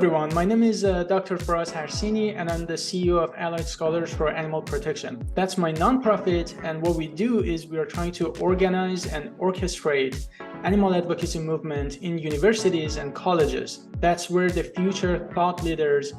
everyone, my name is Dr. Faraz Harsini and I'm the CEO of Allied Scholars for Animal Protection. That's my nonprofit, and what we do is we are trying to organize and orchestrate animal advocacy movement in universities and colleges. That's where the future thought leaders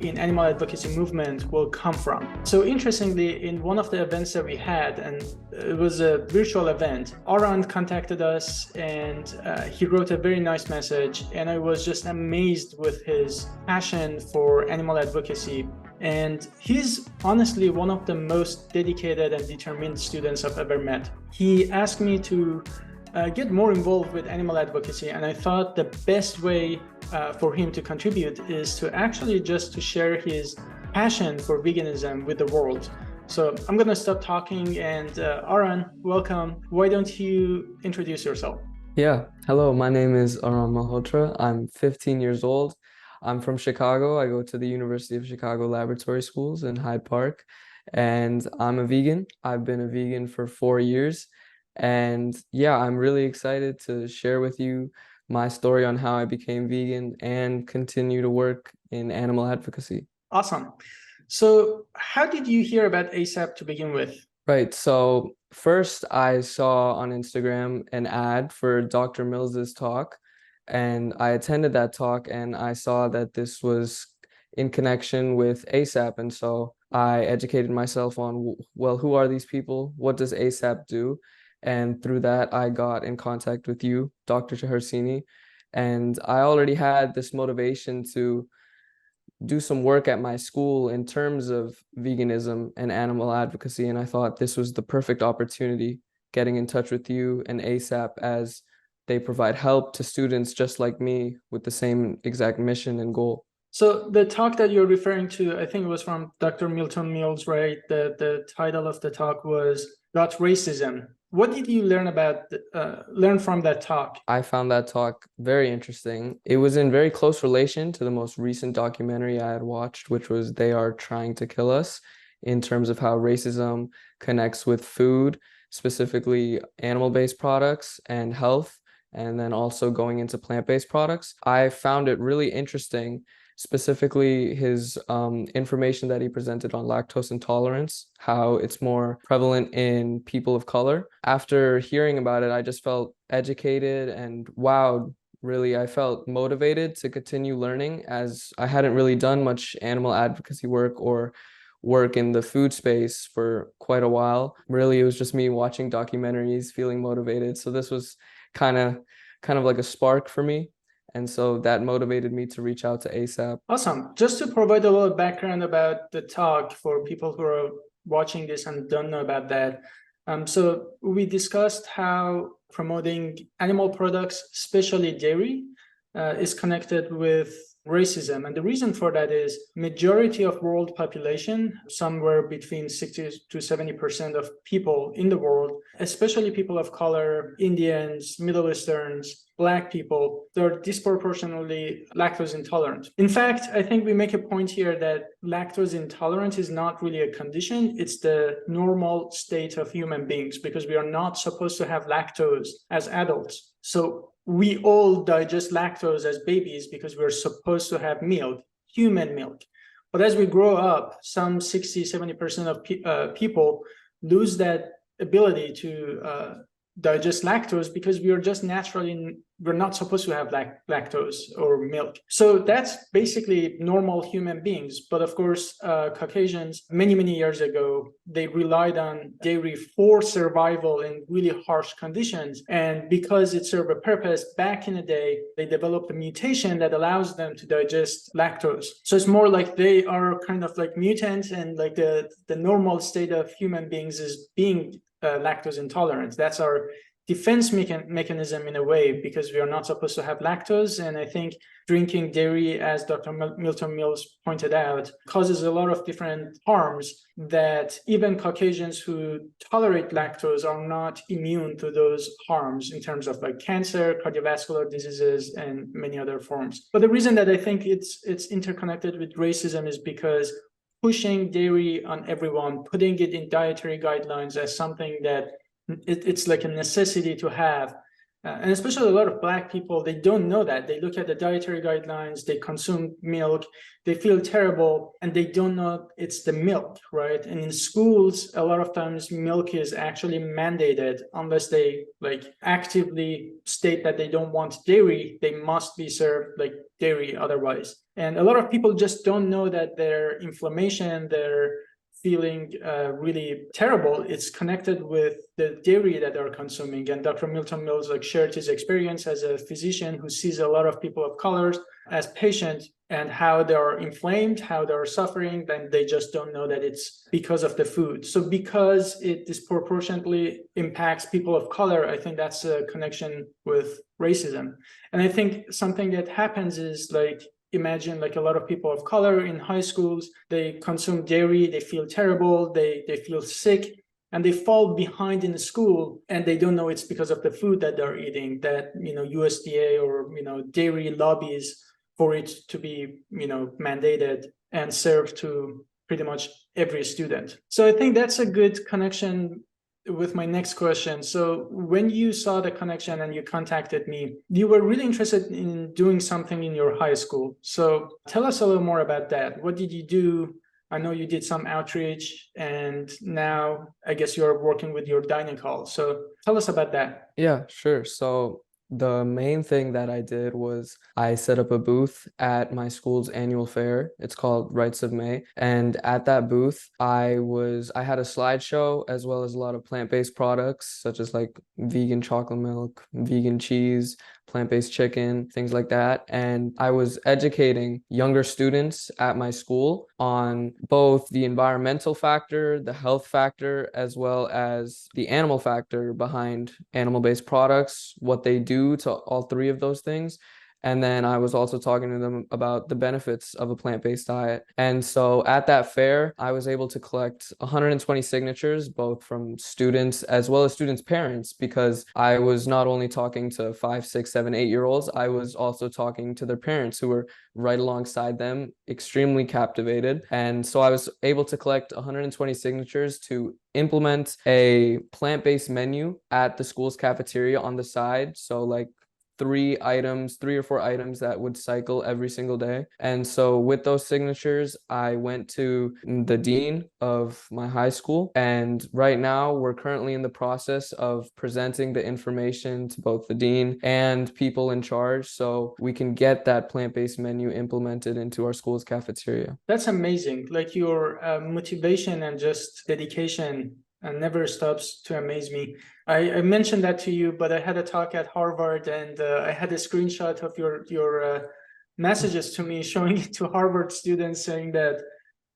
in animal advocacy movement will come from. So interestingly, in one of the events that we had, and it was a virtual event, Aran contacted us and he wrote a very nice message, and I was just amazed with his passion for animal advocacy. And he's honestly one of the most dedicated and determined students I've ever met. He asked me to get more involved with animal advocacy, and I thought the best way for him to contribute is to actually just to share his passion for veganism with the world. So I'm going to stop talking, and Aran, welcome. Why don't you introduce yourself? Yeah, hello, my name is Aran Malhotra. I'm 15 years old. I'm from Chicago. I go to the University of Chicago Laboratory Schools in Hyde Park, and I'm a vegan. I've been a vegan for 4 years. And yeah, I'm really excited to share with you my story on how I became vegan and continue to work in animal advocacy. Awesome. So how did you hear about ASAP to begin with? Right. So first I saw on Instagram an ad for Dr. Mills's talk, and I attended that talk and I saw that this was in connection with ASAP. And so I educated myself on, well, who are these people? What does ASAP do? And through that, I got in contact with you, Dr. Chaharsini, and I already had this motivation to do some work at my school in terms of veganism and animal advocacy. And I thought this was the perfect opportunity, getting in touch with you and ASAP, as they provide help to students just like me with the same exact mission and goal. So the talk that you're referring to, I think it was from Dr. Milton Mills, right? The title of the talk was Got Racism. What did you learn from that talk? I found that talk very interesting. It was in very close relation to the most recent documentary I had watched, which was They Are Trying to Kill Us, in terms of how racism connects with food, specifically animal-based products and health, and then also going into plant-based products. I found it really interesting, specifically his information that he presented on lactose intolerance, how it's more prevalent in people of color. After hearing about it, I just felt educated and wowed. Really, I felt motivated to continue learning, as I hadn't really done much animal advocacy work or work in the food space for quite a while. Really, it was just me watching documentaries, feeling motivated. So this was kind of like a spark for me. And so that motivated me to reach out to ASAP. Awesome. Just to provide a little background about the talk for people who are watching this and don't know about that. So we discussed how promoting animal products, especially dairy, is connected with racism. And the reason for that is majority of world population, somewhere between 60 to 70% of people in the world, especially people of color, Indians, Middle Easterns, Black people, they're disproportionately lactose intolerant. In fact, I think we make a point here that lactose intolerance is not really a condition. It's the normal state of human beings, because we are not supposed to have lactose as adults. So we all digest lactose as babies because we're supposed to have milk, human milk. But as we grow up, some 60, 70% of people lose that ability to digest lactose because we are just we're not supposed to have lactose or milk. So that's basically normal human beings. But of course, Caucasians, many, many years ago, they relied on dairy for survival in really harsh conditions. And because it served a purpose, back in the day, they developed a mutation that allows them to digest lactose. So it's more like they are kind of like mutants, and like the normal state of human beings is being lactose intolerant. That's our defense mechanism in a way, because we are not supposed to have lactose. And I think drinking dairy, as Dr. Milton Mills pointed out, causes a lot of different harms that even Caucasians who tolerate lactose are not immune to those harms in terms of like cancer, cardiovascular diseases, and many other forms. But the reason that I think it's interconnected with racism is because pushing dairy on everyone, putting it in dietary guidelines as something that it's like a necessity to have, And especially a lot of Black people, they don't know that. They look at the dietary guidelines, they consume milk, they feel terrible, and they don't know it's the milk, right? And in schools, a lot of times milk is actually mandated unless they like actively state that they don't want dairy, they must be served like dairy otherwise. And a lot of people just don't know that their inflammation, their feeling really terrible, it's connected with the dairy that they're consuming. And Dr. Milton Mills like shared his experience as a physician who sees a lot of people of colors as patients and how they're inflamed, how they're suffering, then they just don't know that it's because of the food. So because it disproportionately impacts people of color, I think that's a connection with racism. And I think something that happens is like, imagine like a lot of people of color in high schools, they consume dairy, they feel terrible, they feel sick, and they fall behind in the school, and they don't know it's because of the food that they're eating, that, you know, USDA or, you know, dairy lobbies for it to be, you know, mandated and served to pretty much every student. So I think that's a good connection with my next question. So when you saw the connection and you contacted me, you were really interested in doing something in your high school. So tell us a little more about that. What did you do? I know you did some outreach, and now I guess you're working with your dining hall. So tell us about that. Yeah, sure. So the main thing that I did was I set up a booth at my school's annual fair. It's called Rights of May. And at that booth, I had a slideshow as well as a lot of plant-based products, such as like vegan chocolate milk, vegan cheese, plant-based chicken, things like that. And I was educating younger students at my school on both the environmental factor, the health factor, as well as the animal factor behind animal-based products, what they do to all three of those things. And then I was also talking to them about the benefits of a plant-based diet. And so at that fair, I was able to collect 120 signatures, both from students as well as students' parents, because I was not only talking to 5, 6, 7, 8-year-olds, I was also talking to their parents who were right alongside them, extremely captivated. And so I was able to collect 120 signatures to implement a plant-based menu at the school's cafeteria on the side. So like 3 or 4 items that would cycle every single day. And so with those signatures, I went to the dean of my high school. And right now we're currently in the process of presenting the information to both the dean and people in charge so we can get that plant-based menu implemented into our school's cafeteria. That's amazing. Like your motivation and just dedication never stops to amaze me. I mentioned that to you, but I had a talk at Harvard, and I had a screenshot of your messages to me showing it to Harvard students, saying that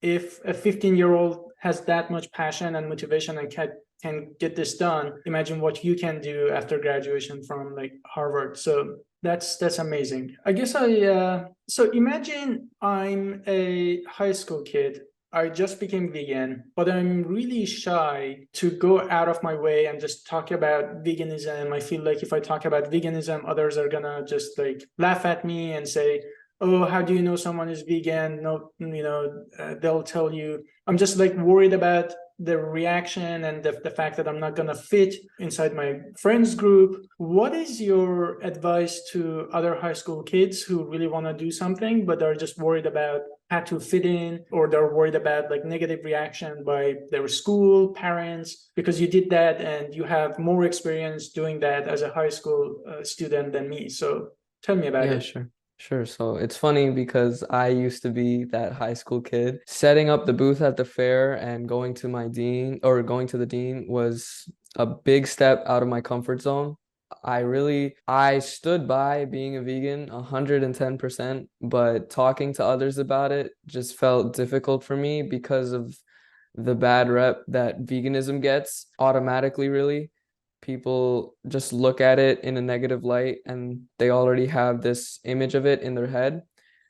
if a 15-year-old has that much passion and motivation and can get this done, imagine what you can do after graduation from like Harvard. So that's amazing. I guess so imagine I'm a high school kid. I just became vegan, but I'm really shy to go out of my way and just talk about veganism. I feel like if I talk about veganism, others are gonna just like laugh at me and say, "Oh, how do you know someone is vegan?" No, you know, they'll tell you. I'm just like worried about the reaction and the fact that I'm not gonna fit inside my friends group. What is your advice to other high school kids who really want to do something, but are just worried about how to fit in, or they're worried about like negative reaction by their school, parents, because you did that and you have more experience doing that as a high school student than me. So tell me about Yeah, it. sure. Sure. So it's funny because I used to be that high school kid. Setting up the booth at the fair and going to going to the dean was a big step out of my comfort zone. I stood by being a vegan 110%, but talking to others about it just felt difficult for me because of the bad rep that veganism gets automatically, really. People just look at it in a negative light and they already have this image of it in their head.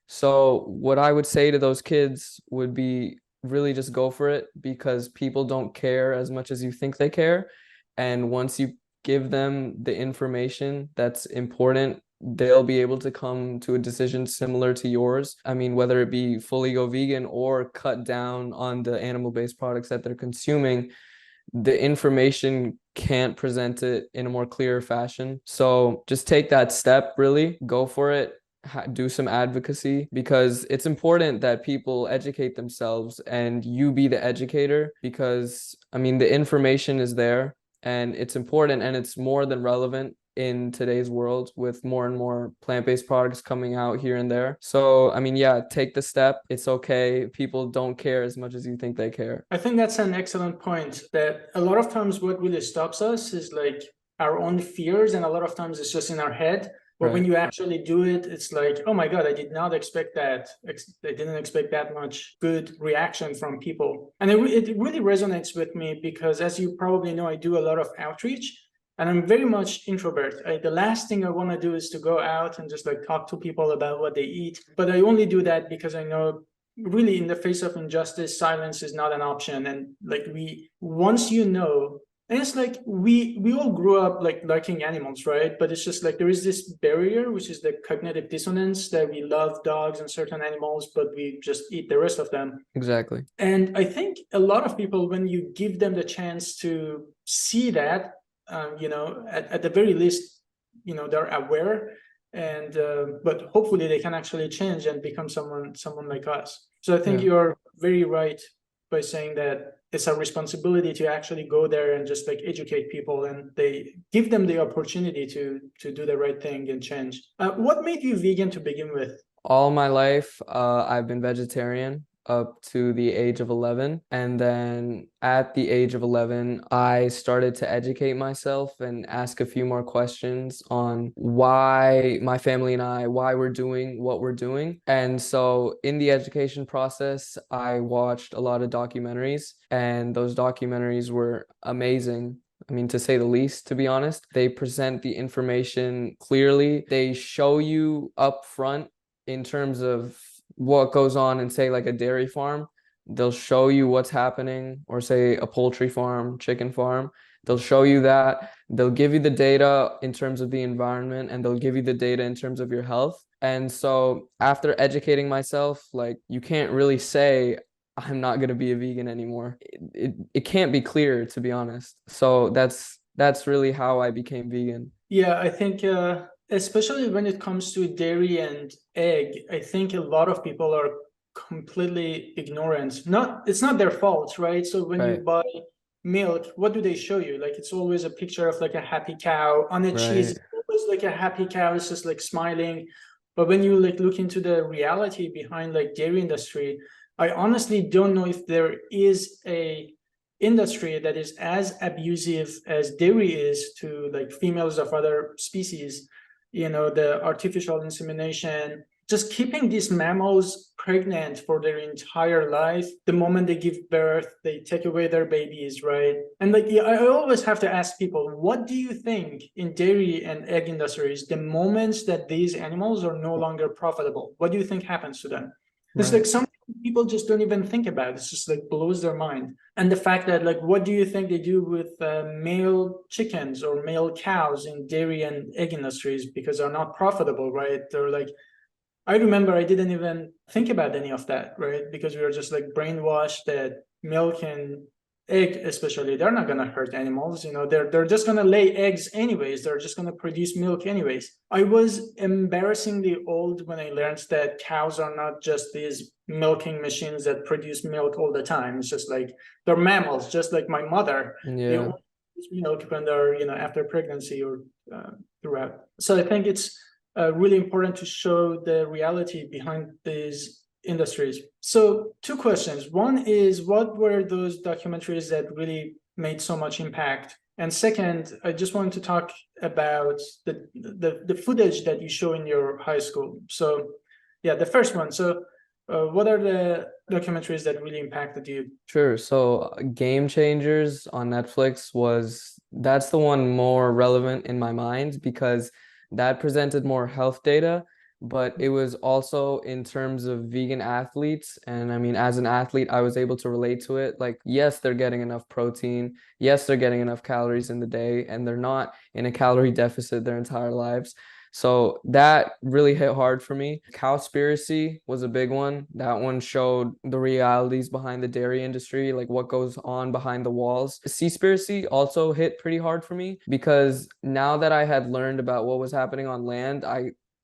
So what I would say to those kids would be really just go for it, because people don't care as much as you think they care. And once you give them the information that's important, they'll be able to come to a decision similar to yours. I mean, whether it be fully go vegan or cut down on the animal-based products that they're consuming, the information can't present it in a more clear fashion. So just take that step, really, go for it. Do some advocacy, because it's important that people educate themselves and you be the educator, because I mean the information is there and it's important and it's more than relevant in today's world with more and more plant-based products coming out here and there. So I mean, yeah, take the step. It's okay. People don't care as much as you think they care. I think that's an excellent point, that a lot of times what really stops us is like our own fears, and a lot of times it's just in our head. But when Right. you actually do it, it's like, oh my God, I did not expect that. I didn't expect that much good reaction from people. And it really resonates with me because, as you probably know, I do a lot of outreach and I'm very much introvert. The last thing I want to do is to go out and just like talk to people about what they eat. But I only do that because I know really in the face of injustice, silence is not an option. And like once you know, and it's like we all grew up like liking animals, right? But it's just like there is this barrier, which is the cognitive dissonance, that we love dogs and certain animals, but we just eat the rest of them. Exactly. And I think a lot of people, when you give them the chance to see that, at the very least, they're aware, and but hopefully they can actually change and become someone like us. So I think Yeah. you're very right by saying that it's a responsibility to actually go there and just like educate people, and they give them the opportunity to do the right thing and change. What made you vegan to begin with? All my life, I've been vegetarian up to the age of 11. And then at the age of 11, I started to educate myself and ask a few more questions on why my family and I, why we're doing what we're doing. And so in the education process, I watched a lot of documentaries, and those documentaries were amazing. I mean, to say the least, to be honest. They present the information clearly. They show you up front in terms of what goes on in, say, like a dairy farm. They'll show you what's happening, or say a poultry farm, chicken farm. They'll show you that. They'll give you the data in terms of the environment, and they'll give you the data in terms of your health. And so after educating myself, like, you can't really say I'm not going to be a vegan anymore. It can't be clear, to be honest. So that's really how I became vegan. Yeah, I think especially when it comes to dairy and egg, I think a lot of people are completely ignorant. It's not their fault, right? So when you Right. buy milk, what do they show you? Like it's always a picture of like a happy cow. On a cheese, Right. it's always like a happy cow. It's just like smiling. But when you like look into the reality behind like dairy industry, I honestly don't know if there is a industry that is as abusive as dairy is to like females of other species. The artificial insemination, just keeping these mammals pregnant for their entire life. The moment they give birth, they take away their babies, right? And like, yeah, I always have to ask people, what do you think in dairy and egg industries, the moments that these animals are no longer profitable, what do you think happens to them? It's like Right. some people just don't even think about it. It's just like blows their mind. And the fact that like, what do you think they do with male chickens or male cows in dairy and egg industries, because they're not profitable, right? They're like, I remember I didn't even think about any of that, right? Because we were just like brainwashed that milk and egg, especially, they're not gonna hurt animals. They're just gonna lay eggs anyways. They're just gonna produce milk anyways. I was embarrassingly old when I learned that cows are not just these milking machines that produce milk all the time. It's just like they're mammals, just like my mother. They Yeah. only produce milk when they're after pregnancy or throughout. So I think it's really important to show the reality behind these industries. So two questions. One is, what were those documentaries that really made so much impact? And second, I just wanted to talk about the footage that you show in your high school. So yeah, the first one. So what are the documentaries that really impacted you? Sure. So Game Changers on Netflix that's the one more relevant in my mind, because that presented more health data, but it was also in terms of vegan athletes. And I mean, as an athlete, I was able to relate to it. Like, yes, they're getting enough protein. Yes, they're getting enough calories in the day, and they're not in a calorie deficit their entire lives. So that really hit hard for me. Cowspiracy was a big one. That one showed the realities behind the dairy industry, like what goes on behind the walls. Seaspiracy also hit pretty hard for me because now that I had learned about what was happening on land,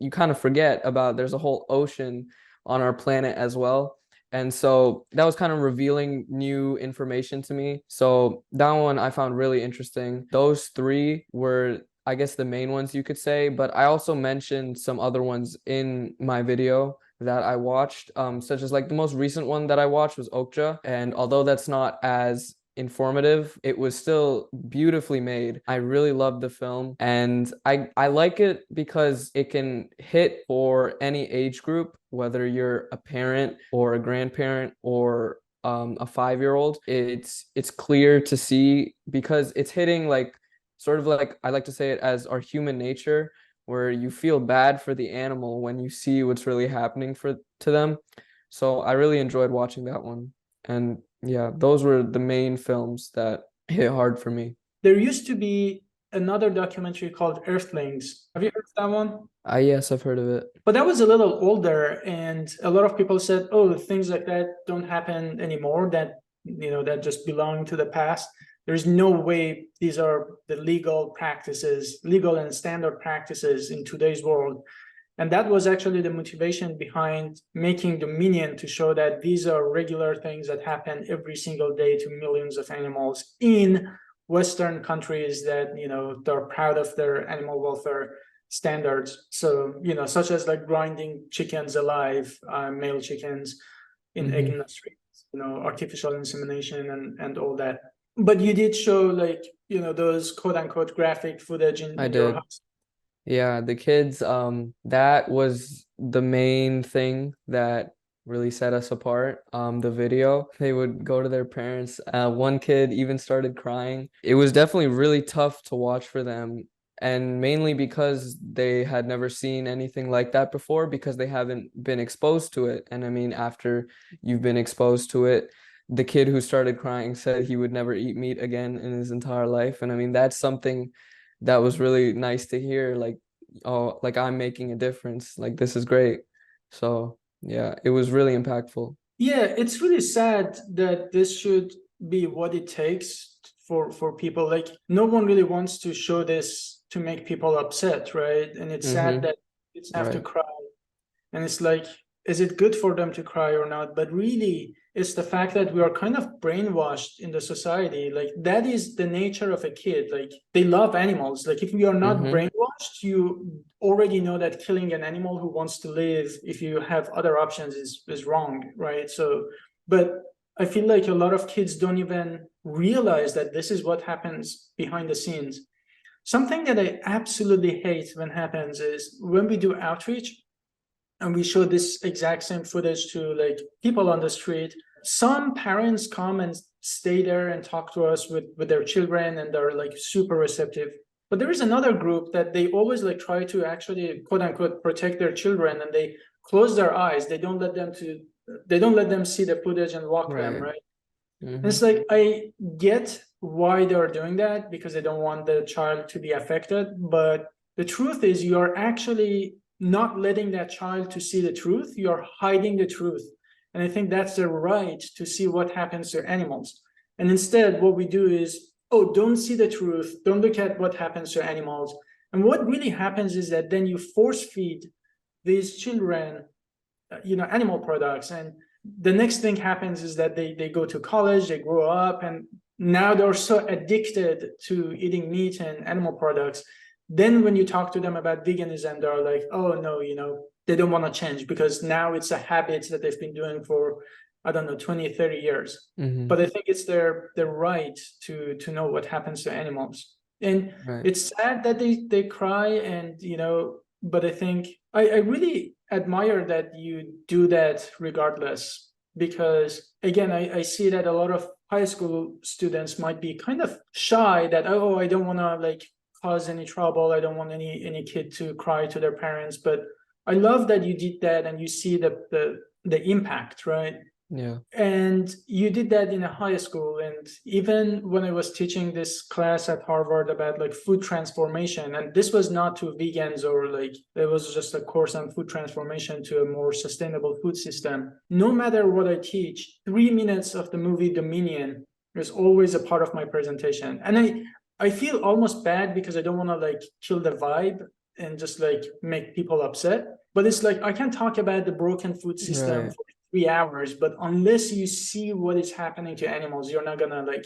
you kind of forget about there's a whole ocean on our planet as well. And so that was kind of revealing new information to me. So that one I found really interesting. Those three were, I guess, the main ones you could say, but I also mentioned some other ones in my video that I watched, such as like the most recent one that I watched was Okja. And although that's not as informative, it was still beautifully made. I really loved the film, and I like it because it can hit for any age group, whether you're a parent or a grandparent or a 5-year-old. It's clear to see because it's hitting like sort of like, I like to say it as our human nature, where you feel bad for the animal when you see what's really happening to them. So I really enjoyed watching that one. And yeah, those were the main films that hit hard for me. There used to be another documentary called Earthlings. Have you heard of that one? Yes, I've heard of it. But that was a little older, and a lot of people said, "Oh, things like that don't happen anymore. That just belong to the past. There's no way these are the legal practices, legal and standard practices in today's world." And that was actually the motivation behind making Dominion, to show that these are regular things that happen every single day to millions of animals in Western countries that, they're proud of their animal welfare standards. So, such as like grinding chickens alive, male chickens in egg Mm-hmm. industry, artificial insemination and all that. But you did show like, those quote unquote graphic footage I in your did. house. Yeah, the kids, that was the main thing that really set us apart. The video, they would go to their parents. One kid even started crying. It was definitely really tough to watch for them, and mainly because they had never seen anything like that before, because they haven't been exposed to it. And I mean, after you've been exposed to it, the kid who started crying said he would never eat meat again in his entire life. And I mean, that's something that was really nice to hear, like, oh, like I'm making a difference, like this is great. So yeah, it was really impactful. Yeah, it's really sad that this should be what it takes for people. Like, no one really wants to show this to make people upset, right? And it's sad Mm-hmm. that kids have to Right. cry. And it's like, is it good for them to cry or not? But really, it's the fact that we are kind of brainwashed in the society. Like, that is the nature of a kid. Like, they love animals. Like, if we are not Mm-hmm. brainwashed, you already know that killing an animal who wants to live, if you have other options, is wrong, right? So, but I feel like a lot of kids don't even realize that this is what happens behind the scenes. Something that I absolutely hate when happens is when we do outreach and we show this exact same footage to like people on the street. Some parents come and stay there and talk to us with their children, and they're like super receptive. But there is another group that they always like try to actually quote unquote protect their children, and they close their eyes. They don't let them see the footage and walk them, Right. right? And Mm-hmm. it's like, I get why they're doing that, because they don't want the child to be affected. But the truth is, you're actually not letting that child to see the truth. You're hiding the truth. And I think that's the right to see what happens to animals. And instead, what we do is, oh, don't see the truth. Don't look at what happens to animals. And what really happens is that then you force feed these children, animal products. And the next thing happens is that they go to college, they grow up, and now they're so addicted to eating meat and animal products. Then when you talk to them about veganism, they're like, oh no, they don't want to change because now it's a habit that they've been doing for, I don't know, 20, 30 years. Mm-hmm. But I think it's their right to know what happens to animals. And Right. it's sad that they cry, and but I think I really admire that you do that regardless, because again, I see that a lot of high school students might be kind of shy, that, oh, I don't want to like cause any trouble, I don't want any kid to cry to their parents. But I love that you did that, and you see the impact, right? Yeah. And you did that in a high school. And even when I was teaching this class at Harvard about like food transformation, and this was not to vegans or like, it was just a course on food transformation to a more sustainable food system. No matter what I teach, 3 minutes of the movie Dominion is always a part of my presentation. And I feel almost bad because I don't want to like kill the vibe and just like make people upset. But it's like, I can talk about the broken food system Right. for 3 hours, but unless you see what is happening to animals, you're not gonna like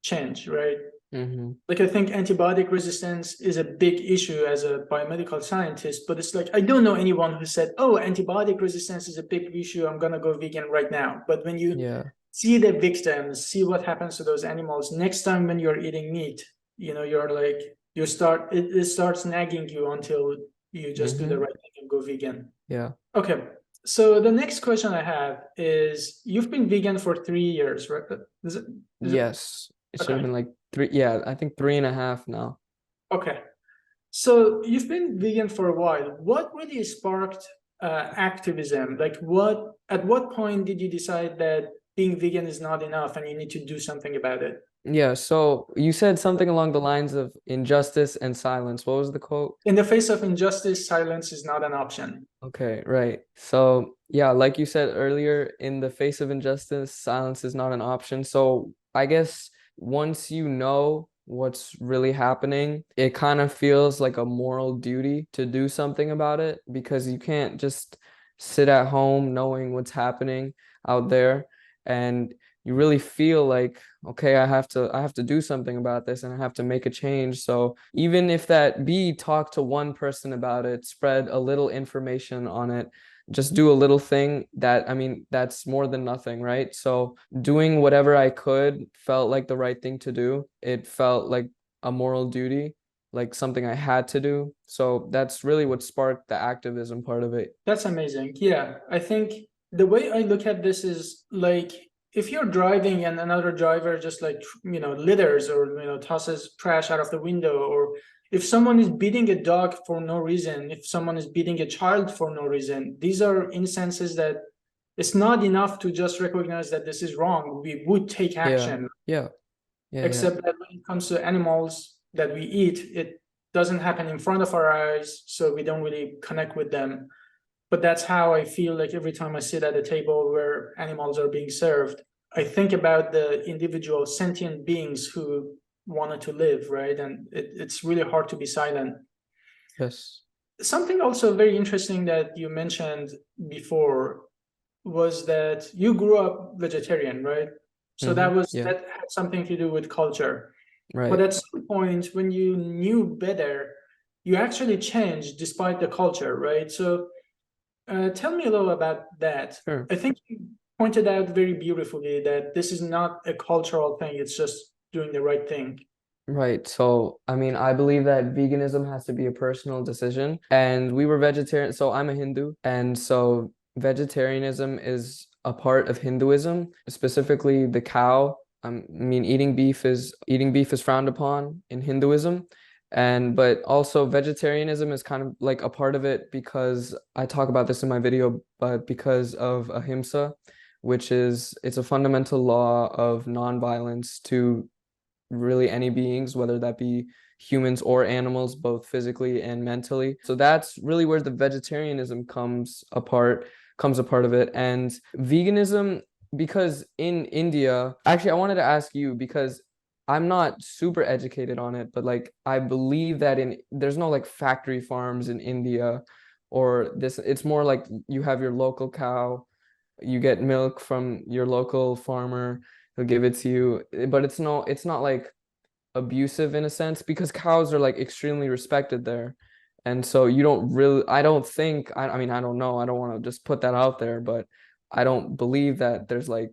change, right? Mm-hmm. Like I think antibiotic resistance is a big issue as a biomedical scientist, but it's like I don't know anyone who said, "Oh, antibiotic resistance is a big issue. I'm gonna go vegan right now." But when you Yeah. see the victims, see what happens to those animals, next time when you're eating meat, you're like it starts nagging you until you just do the Mm-hmm. right thing and go vegan. Yeah. Okay. So the next question I have is you've been vegan for 3 years, right? Is it Yes. It should have okay. been like three. Yeah, I think 3.5 now. Okay. So you've been vegan for a while. What really sparked activism? Like at what point did you decide that being vegan is not enough and you need to do something about it? Yeah, so you said something along the lines of injustice and silence. What was the quote? In the face of injustice, silence is not an option. Okay, right. So, yeah, like you said earlier, in the face of injustice, silence is not an option. So, I guess once you know what's really happening, it kind of feels like a moral duty to do something about it because you can't just sit at home knowing what's happening out there and you really feel like, okay, I have to do something about this and I have to make a change. So even if that be talk to one person about it, spread a little information on it, just do a little thing that, I mean, that's more than nothing, right? So doing whatever I could felt like the right thing to do. It felt like a moral duty, like something I had to do. So that's really what sparked the activism part of it. That's amazing. Yeah, I think the way I look at this is like if you're driving and another driver just like litters or tosses trash out of the window, or if someone is beating a dog for no reason, if someone is beating a child for no reason, these are instances that it's not enough to just recognize that this is wrong. We would take Yeah, action, yeah, yeah, yeah. except that when it comes to animals that we eat, it doesn't happen in front of our eyes, so we don't really connect with them. But that's how I feel like every time I sit at a table where animals are being served, I think about the individual sentient beings who wanted to live, right? And it's really hard to be silent. Yes. Something also very interesting that you mentioned before was that you grew up vegetarian, right? So Mm-hmm. that Yeah, had something to do with culture. But right. at some point, when you knew better, you actually changed despite the culture, right? So tell me a little about that. Sure. I think you pointed out very beautifully that this is not a cultural thing, it's just doing the right thing. Right. So, I mean, I believe that veganism has to be a personal decision. And we were vegetarian. So, I'm a Hindu. And so, vegetarianism is a part of Hinduism, specifically the cow. I mean, eating beef is frowned upon in Hinduism. And but also vegetarianism is kind of like a part of it because I talk about this in my video, but because of ahimsa, which is it's a fundamental law of nonviolence to really any beings, whether that be humans or animals, both physically and mentally. So that's really where the vegetarianism comes a part of it. And veganism, because in India, actually, I wanted to ask you because I'm not super educated on it, but like I believe that there's no like factory farms in India or this, it's more like you have your local cow, you get milk from your local farmer, he'll give it to you, but it's not like abusive in a sense because cows are like extremely respected there. And so you don't really, I don't think, I mean, I don't know, I don't want to just put that out there, but I don't believe that there's like,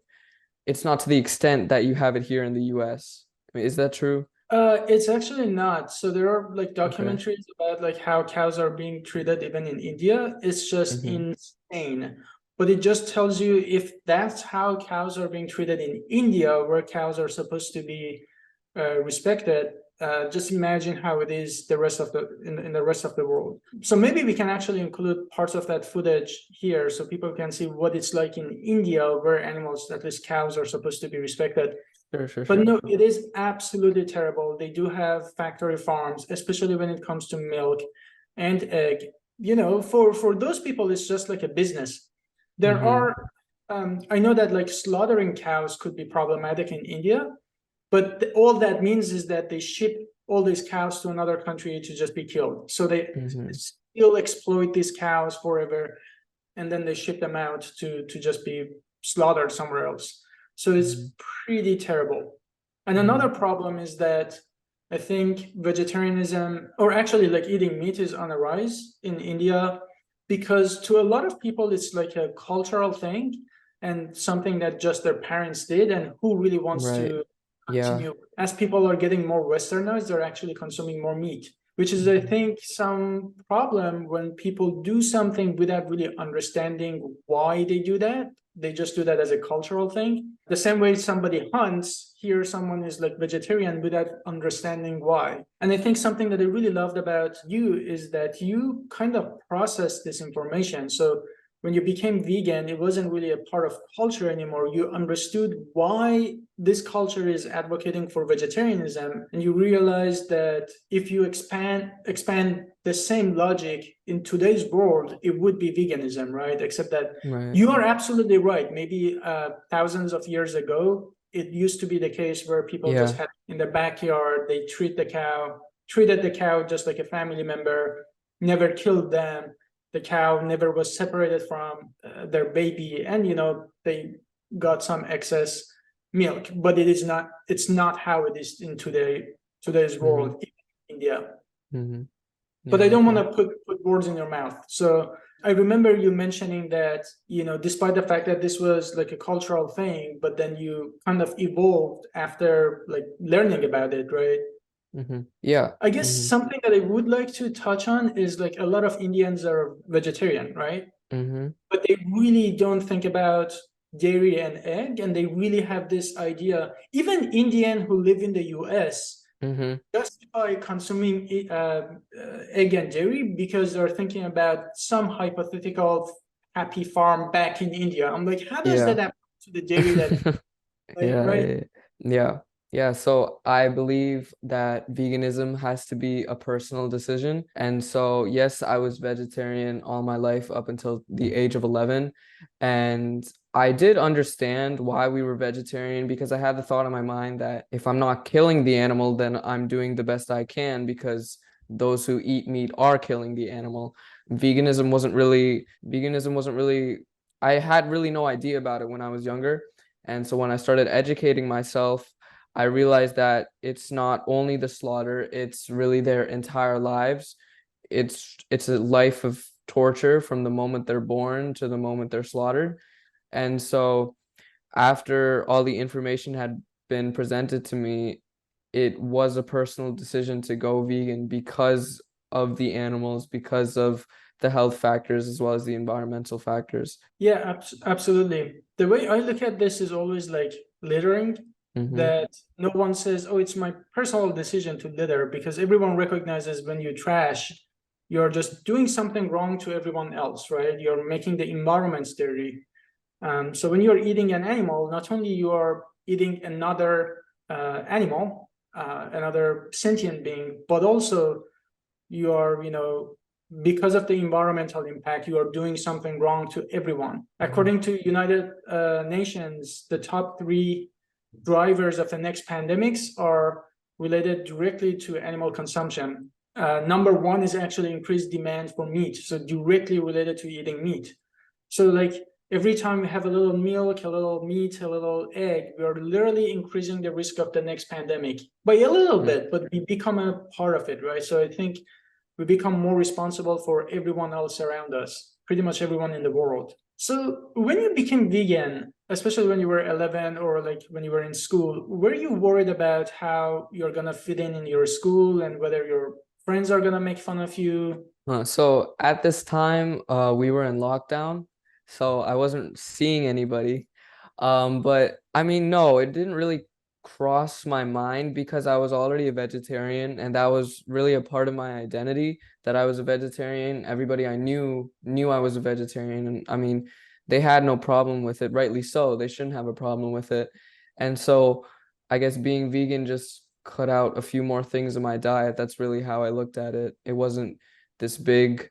it's not to the extent that you have it here in the US. I mean, is that true? It's actually not. So there are like Okay. documentaries about like how cows are being treated even in India. It's just Mm-hmm. insane. But it just tells you if that's how cows are being treated in India, where cows are supposed to be respected, just imagine how it is the rest of the in the rest of the world. So maybe we can actually include parts of that footage here so people can see what it's like in India, where animals, at least cows, are supposed to be respected. But no, it is absolutely terrible. They do have factory farms, especially when it comes to milk and egg. You know, for those people, it's just like a business. There are, I know that like slaughtering cows could be problematic in India, but all that means is that they ship all these cows to another country to just be killed. So they still exploit these cows forever, and then they ship them out to just be slaughtered somewhere else. So it's pretty terrible. And another problem is that I think vegetarianism, or actually like eating meat, is on a rise in India, because to a lot of people it's like a cultural thing and something that just their parents did, and who really wants to continue. As people are getting more westernized, they're actually consuming more meat, which is, I think, some problem when people do something without really understanding why they do that. They just do that as a cultural thing. The same way somebody hunts, here someone is like vegetarian without understanding why. And I think something that I really loved about you is that you kind of process this information. So when you became vegan, it wasn't really a part of culture anymore. You understood why this culture is advocating for vegetarianism, and you realized that if you expand the same logic in today's world, it would be veganism, right? Except that you are absolutely right. Maybe thousands of years ago, it used to be the case where people just had in the backyard, they treated the cow just like a family member, never killed them. The cow never was separated from their baby, and they got some excess milk. But it's not how it is in today's world in India. But I don't want to put words in your mouth. So I remember you mentioning that, despite the fact that this was like a cultural thing, but then you kind of evolved after like learning about it, right? Yeah. I guess something that I would like to touch on is like a lot of Indians are vegetarian, right? But they really don't think about dairy and egg, and they really have this idea. Even Indian who live in the US justify consuming egg and dairy because they're thinking about some hypothetical happy farm back in India. I'm like, how does that happen to the dairy that, right? Yeah, so I believe that veganism has to be a personal decision. And so, yes, I was vegetarian all my life up until the age of 11. And I did understand why we were vegetarian, because I had the thought in my mind that if I'm not killing the animal, then I'm doing the best I can, because those who eat meat are killing the animal. Veganism wasn't really, I had really no idea about it when I was younger. And so when I started educating myself, I realized that it's not only the slaughter, it's really their entire lives. It's a life of torture from the moment they're born to the moment they're slaughtered. And so after all the information had been presented to me, it was a personal decision to go vegan because of the animals, because of the health factors, as well as the environmental factors. Yeah, absolutely. The way I look at this is always like littering. That no one says, oh, it's my personal decision to litter, because everyone recognizes when you trash, you're just doing something wrong to everyone else, right? You're making the environment dirty. So when you're eating an animal, not only you are eating another animal, another sentient being, but also you are, because of the environmental impact, you are doing something wrong to everyone. According to United Nations, the top 3 drivers of the next pandemics are related directly to animal consumption. Number 1 is actually increased demand for meat, so directly related to eating meat. So like every time we have a little milk, a little meat, a little egg, we are literally increasing the risk of the next pandemic by a little bit, but we become a part of it, right? So I think we become more responsible for everyone else around us, pretty much everyone in the world. So when you became vegan, especially when you were 11 or like when you were in school, were you worried about how you're going to fit in your school and whether your friends are going to make fun of you? So at this time, we were in lockdown, so I wasn't seeing anybody. But I mean, no, it didn't really cross my mind because I was already a vegetarian, and that was really a part of my identity, that I was a vegetarian. Everybody I knew I was a vegetarian, and I mean, they had no problem with it, rightly so. They shouldn't have a problem with it. And so I guess being vegan just cut out a few more things in my diet. That's really how I looked at it. It wasn't this big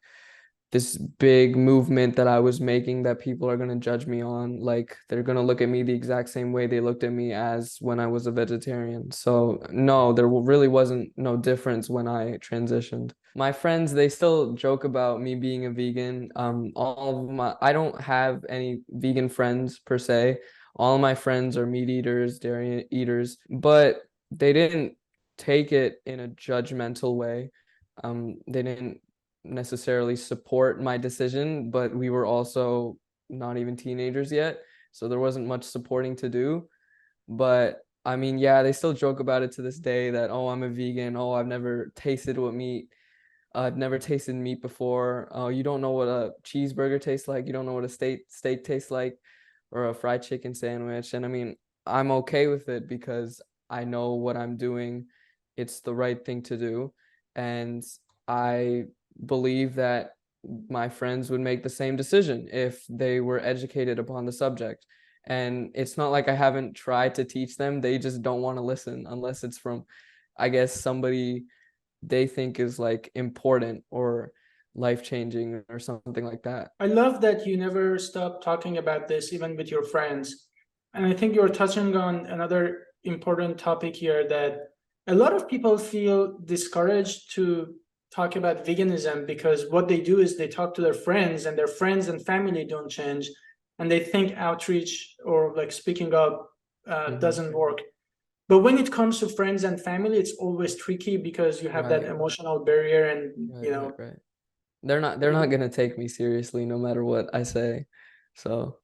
this big movement that I was making that people are going to judge me on. Like, they're going to look at me the exact same way they looked at me as when I was a vegetarian. So no, there really wasn't no difference when I transitioned. My friends, they still joke about me being a vegan. I don't have any vegan friends per se. All my friends are meat eaters, dairy eaters, but they didn't take it in a judgmental way. They didn't necessarily support my decision, but we were also not even teenagers yet, so there wasn't much supporting to do. But I mean, yeah, they still joke about it to this day that, oh, I'm a vegan. Oh, I've never tasted what meat. I've never tasted meat before. Oh, you don't know what a cheeseburger tastes like. You don't know what a steak tastes like, or a fried chicken sandwich. And I mean, I'm okay with it because I know what I'm doing. It's the right thing to do. And I believe that my friends would make the same decision if they were educated upon the subject. And it's not like I haven't tried to teach them. They just don't want to listen unless it's from, I guess, somebody they think is like important or life changing or something like that. I love that you never stop talking about this, even with your friends. And I think you're touching on another important topic here, that a lot of people feel discouraged to talk about veganism because what they do is they talk to their friends, and their friends and family don't change. And they think outreach or like speaking up doesn't work. But when it comes to friends and family, it's always tricky because you have that Right, emotional barrier, and right. They're not gonna take me seriously no matter what I say. So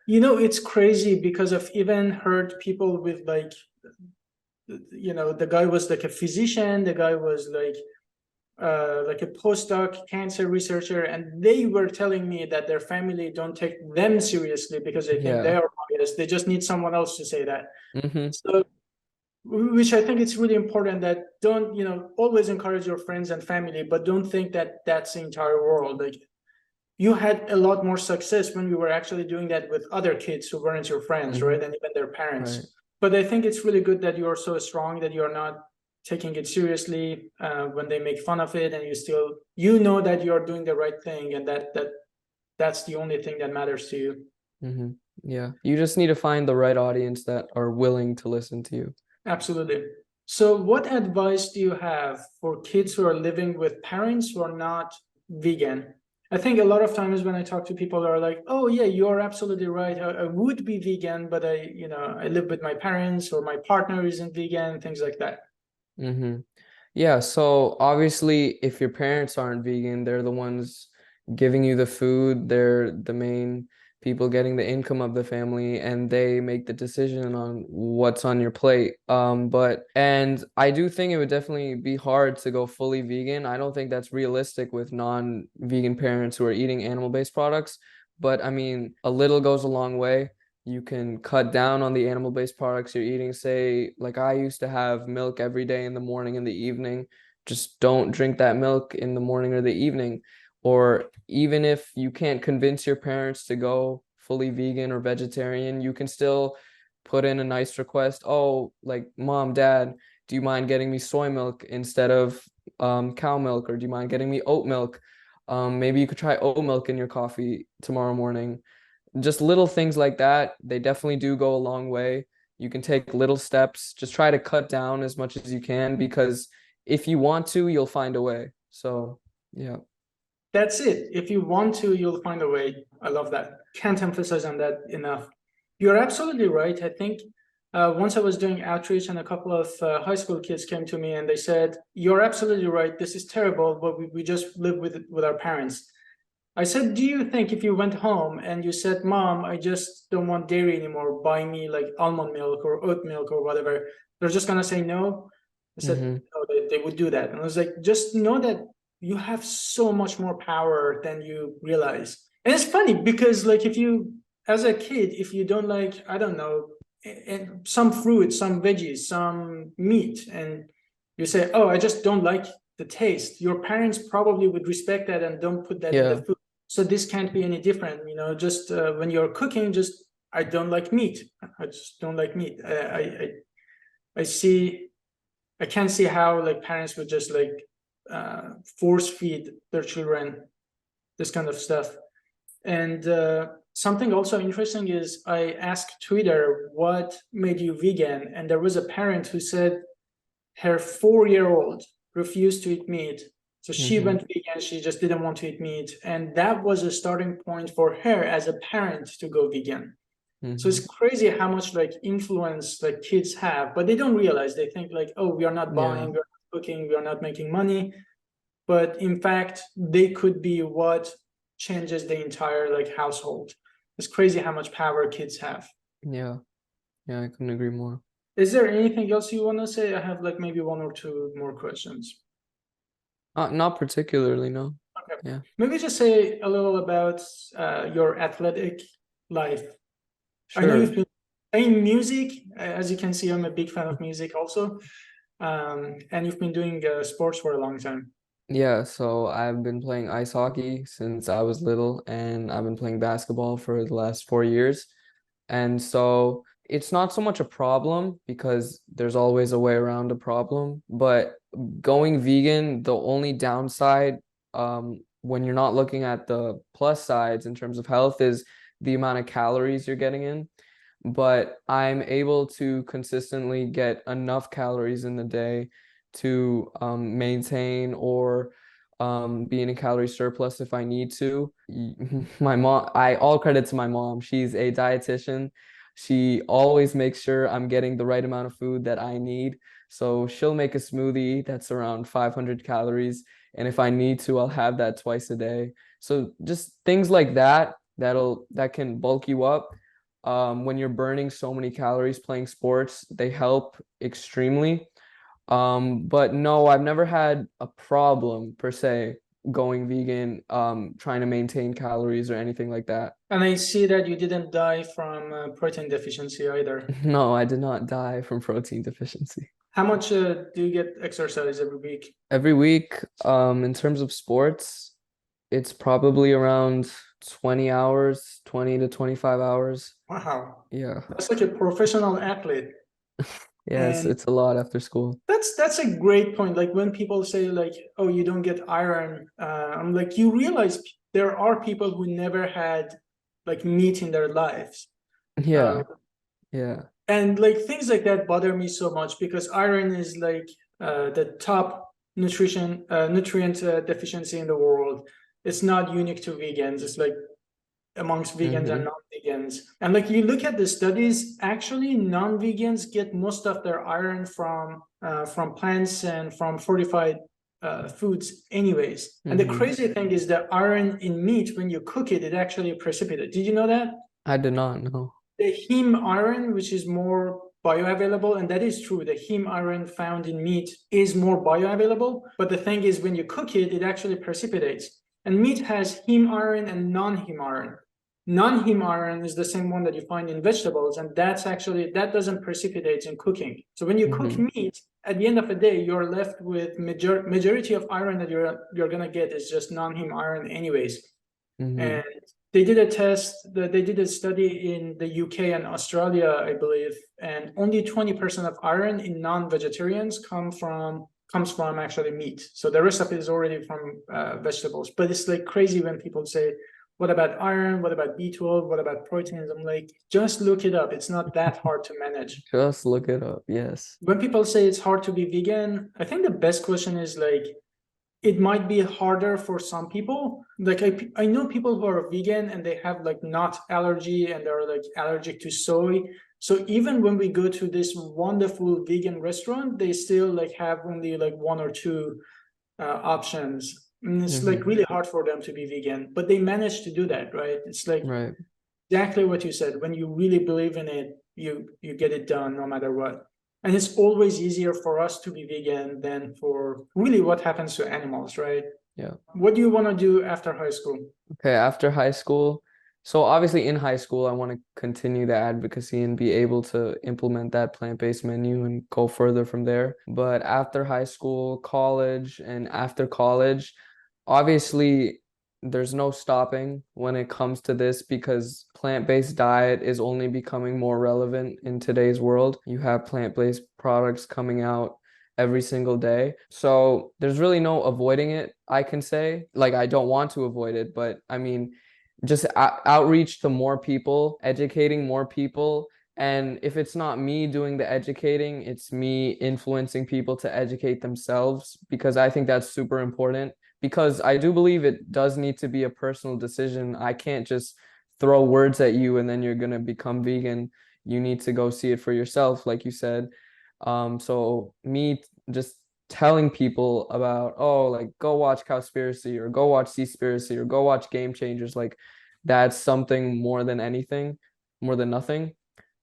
it's crazy because I've even heard people with the guy was like a physician, the guy was like a postdoc cancer researcher, and they were telling me that their family don't take them seriously because they think they yeah. are biased. They just need someone else to say that. Mm-hmm. So, which I think it's really important, that don't, always encourage your friends and family, but don't think that that's the entire world. Like, you had a lot more success when we were actually doing that with other kids who weren't your friends, Mm-hmm. right? And even their Right. parents. But I think it's really good that you're so strong, that you're not taking it seriously when they make fun of it, and you know that you're doing the right thing, and that's the only thing that matters to you. Mm-hmm. Yeah. You just need to find the right audience that are willing to listen to you. Absolutely. So, what advice do you have for kids who are living with parents who are not vegan? I think a lot of times when I talk to people who are like, "Oh yeah, you're absolutely right. I would be vegan, but I live with my parents, or my partner isn't vegan, things like that." Mm-hmm. Yeah, so obviously, if your parents aren't vegan, they're the ones giving you the food. They're the main people getting the income of the family, and they make the decision on what's on your plate. And I do think it would definitely be hard to go fully vegan. I don't think that's realistic with non-vegan parents who are eating animal-based products. But I mean, a little goes a long way. You can cut down on the animal-based products you're eating. Say, like I used to have milk every day in the morning and the evening. Just don't drink that milk in the morning or the evening. Or even if you can't convince your parents to go fully vegan or vegetarian, you can still put in a nice request. Oh, like, mom, dad, do you mind getting me soy milk instead of cow milk? Or do you mind getting me oat milk? Maybe you could try oat milk in your coffee tomorrow morning. Just little things like that, they definitely do go a long way. You can take little steps, just try to cut down as much as you can, because if you want to, you'll find a way. So yeah. That's it. If you want to, you'll find a way. I love that. Can't emphasize on that enough. You're absolutely right. I think once I was doing outreach, and a couple of high school kids came to me and they said, "You're absolutely right. This is terrible, but we just live with our parents." I said, "Do you think if you went home and you said, 'Mom, I just don't want dairy anymore, buy me like almond milk or oat milk or whatever,' they're just going to say no?" I said, Mm-hmm. "No, they would do that." And I was like, just know that you have so much more power than you realize. And it's funny because, like, as a kid, if you don't like, I don't know, and some fruit, some veggies, some meat, and you say, oh, I just don't like the taste, your parents probably would respect that and don't put that in the Yeah. food. So this can't be any different, just when you're cooking, just, I don't like meat. I just don't like meat. I can't see how like parents would just like force feed their children this kind of stuff. And something also interesting is I asked Twitter, what made you vegan? And there was a parent who said her 4-year-old refused to eat meat. So she went vegan, she just didn't want to eat meat. And that was a starting point for her as a parent to go vegan. So it's crazy how much like influence like kids have, but they don't realize. They think like, oh, we are not buying, we are not cooking, we are not making money. But in fact, they could be what changes the entire like household. It's crazy how much power kids have. Yeah, I couldn't agree more. Is there anything else you want to say? I have like maybe 1 or 2 more questions. Not particularly, no. Okay. Yeah. Maybe just say a little about your athletic life. I know Sure. you've been playing music. As you can see, I'm a big fan of music also. And you've been doing sports for a long time. Yeah, so I've been playing ice hockey since I was little, and I've been playing basketball for the last 4 years. And so it's not so much a problem because there's always a way around a problem. But going vegan, the only downside, when you're not looking at the plus sides in terms of health, is the amount of calories you're getting in. But I'm able to consistently get enough calories in the day to maintain or be in a calorie surplus if I need to. My mom, all credit to my mom. She's a dietitian. She always makes sure I'm getting the right amount of food that I need. So she'll make a smoothie that's around 500 calories. And if I need to, I'll have that twice a day. So just things like that, that can bulk you up. When you're burning so many calories playing sports, they help extremely. But no, I've never had a problem per se going vegan, trying to maintain calories or anything like that. And I see that you didn't die from protein deficiency either. No, I did not die from protein deficiency. How much do you get exercise every week? Every week, in terms of sports, it's probably around 20 hours, 20 to 25 hours. Wow. Yeah. That's like a professional athlete. Yes, And it's a lot after school. that's a great point. Like when people say like, oh, you don't get iron, I'm like, you realize there are people who never had like meat in their lives. Yeah. Yeah. And like things like that bother me so much because iron is like the top nutrient deficiency in the world. It's not unique to vegans. It's like amongst vegans and non-vegans. And like you look at the studies, actually non-vegans get most of their iron from plants and from fortified foods anyways. And the crazy thing is that iron in meat, when you cook it, it actually precipitates. Did you know that? I did not know. The heme iron, which is more bioavailable, and that is true, the heme iron found in meat is more bioavailable. But the thing is, when you cook it, it actually precipitates. And meat has heme iron and non-heme iron. Non-heme iron is the same one that you find in vegetables, and that doesn't precipitate in cooking. So when you cook meat, at the end of the day, you're left with majority of iron that you're gonna get is just non-heme iron anyways. And they did a study in the UK and Australia, I believe, and only 20% of iron in non-vegetarians comes from actually meat. So the rest of it is already from vegetables. But it's like crazy when people say, what about iron? What about B12? What about proteins? I'm like, just look it up. It's not that hard to manage. Just look it up. Yes. When people say it's hard to be vegan, I think the best question is like, it might be harder for some people. Like I know people who are vegan and they have like nut allergy and they're like allergic to soy. So even when we go to this wonderful vegan restaurant, they still like have only like 1 or 2 options. And it's like really hard for them to be vegan, but they manage to do that, right? It's like exactly what you said. When you really believe in it, you get it done no matter what. And it's always easier for us to be vegan than for really what happens to animals, right? Yeah. What do you want to do after high school? Okay, after high school, So obviously in high school, I want to continue the advocacy and be able to implement that plant-based menu and go further from there. But after high school, college, and after college, obviously there's no stopping when it comes to this because plant-based diet is only becoming more relevant in today's world. You have plant-based products coming out every single day. So there's really no avoiding it, I can say. Like, I don't want to avoid it, but I mean, just outreach to more people, educating more people. And if it's not me doing the educating, it's me influencing people to educate themselves, because I think that's super important. Because I do believe it does need to be a personal decision. I can't just throw words at you and then you're going to become vegan. You need to go see it for yourself, like you said. So me just telling people about, oh, like, go watch Cowspiracy or go watch Seaspiracy or go watch Game Changers, like that's something more than anything, more than nothing.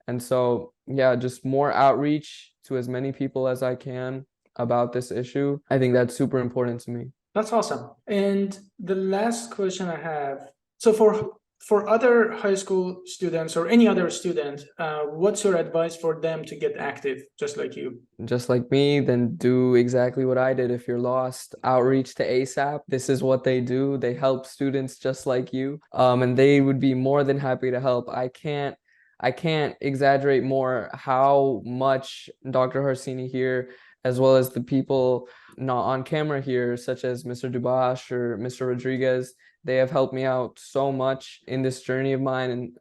And so, yeah, just more outreach to as many people as I can about this issue. I think that's super important to me. That's awesome. And the last question I have, so for other high school students or any other student, what's your advice for them to get active, just like you? Just like me, then do exactly what I did. If you're lost, outreach to ASAP. This is what they do. They help students just like you, and they would be more than happy to help. I can't exaggerate more how much Dr. Harsini here, as well as the people not on camera here, such as Mr. Dubash or Mr. Rodriguez, they have helped me out so much in this journey of mine and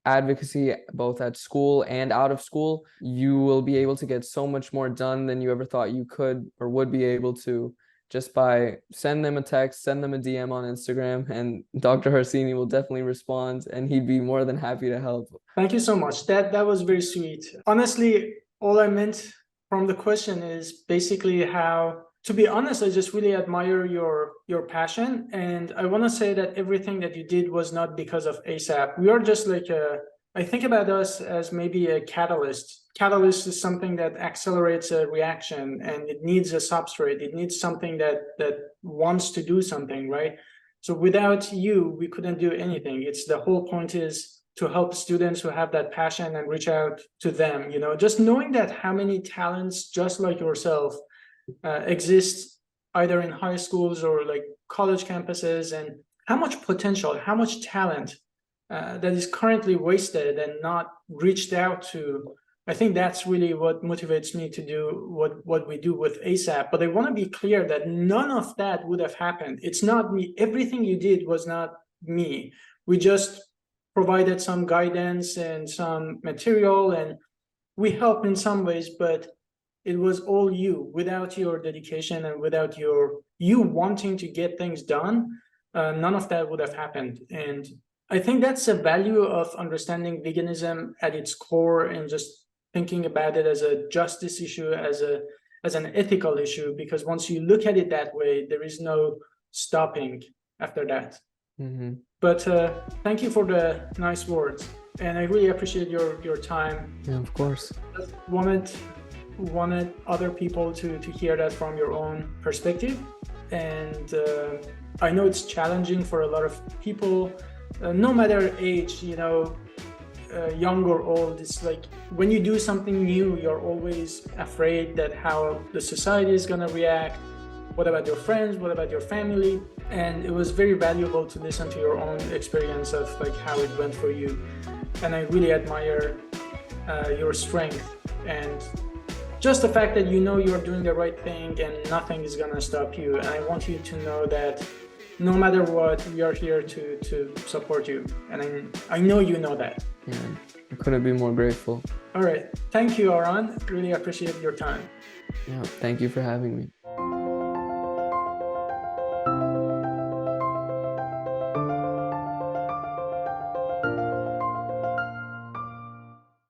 advocacy, both at school and out of school. You will be able to get so much more done than you ever thought you could or would be able to, just by send them a text, send them a DM on Instagram, and Dr. Harsini will definitely respond and he'd be more than happy to help. Thank you so much. That was very sweet. Honestly, all I meant from the question is basically how, to be honest, I just really admire your passion. And I want to say that everything that you did was not because of ASAP. We are just like I think about us as maybe a catalyst. Catalyst is something that accelerates a reaction, and it needs a substrate. It needs something that wants to do something, right? So without you, we couldn't do anything. It's the whole point is to help students who have that passion and reach out to them. Just knowing that how many talents just like yourself exist either in high schools or like college campuses, and how much potential, how much talent that is currently wasted and not reached out to. I think that's really what motivates me to do what we do with ASAP. But I want to be clear that none of that would have happened. It's not me. Everything you did was not me. We just provided some guidance and some material, and we helped in some ways, but it was all you. Without your dedication and without you wanting to get things done, none of that would have happened. And I think that's the value of understanding veganism at its core, and just thinking about it as a justice issue, as an ethical issue, because once you look at it that way, there is no stopping after that. Mm-hmm. But thank you for the nice words, and I really appreciate your time. Yeah, of course. Just wanted other people to hear that from your own perspective. And I know it's challenging for a lot of people, no matter age, young or old. It's like when you do something new, you're always afraid that how the society is going to react. What about your friends? What about your family? And it was very valuable to listen to your own experience of like how it went for you. And I really admire your strength, and just the fact that you're doing the right thing and nothing is gonna stop you. And I want you to know that no matter what, we are here to support you. And I know you know that. Yeah, I couldn't be more grateful. All right. Thank you, Aran. Really appreciate your time. Yeah, thank you for having me.